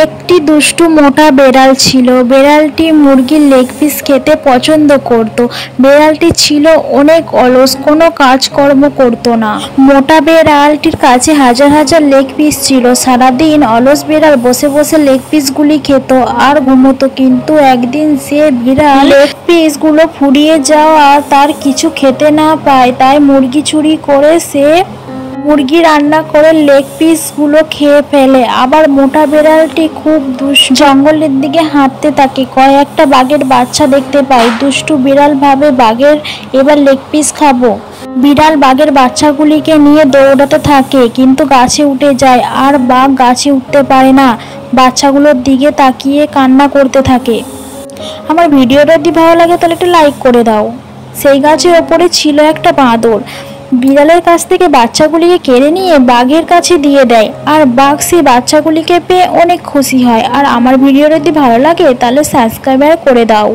একটি দুষ্টু মোটা বেড়াল ছিল। বেড়ালটি মুরগির লেগ পিস খেতে পছন্দ করত। বেড়ালটি ছিল অনেক অলস, কোনো কাজকর্ম করত না। মোটা বেড়ালটির কাছে হাজার হাজার লেগ পিস ছিল। সারাদিন অলস বেড়াল বসে বসে লেগ পিসগুলি খেত আর ঘুমোতো। কিন্তু একদিন সে বিড়াল লেগ পিসগুলো ফুরিয়ে যাওয়া তার কিছু খেতে না পায়, তাই মুরগি চুরি করে সে মুরগি রান্না করে লেগ পিসগুলো খেয়ে ফেলে। আবার মোটা বিড়ালটি খুব জঙ্গলের দিকে হাঁটতে থাকে। কয়েকটা বাঘের বাচ্চা দেখতে পায়। দুষ্টু বিড়াল ভাবে বাঘের এবার লেগ পিস খাবো। বিড়াল বাঘের বাচ্চাগুলিকে নিয়ে দৌড়াতে থাকে, কিন্তু গাছে উঠে যায় আর বাঘ গাছে উঠতে পারে না। বাচ্চাগুলোর দিকে তাকিয়ে কান্না করতে থাকে। আমার ভিডিওটা যদি ভালো লাগে তাহলে একটা লাইক করে দাও। সেই গাছের ওপরে ছিল একটা বাঁদর। বিড়ালের কাছ থেকে বাচ্চাগুলিকে কেড়ে নিয়ে বাঘের কাছে দিয়ে দেয়, আর বাঘ সেই বাচ্চাগুলিকে পেয়ে অনেক খুশি হয়। আর আমার ভিডিওটা যদি ভালো লাগে তাহলে সাবস্ক্রাইব করে দাও।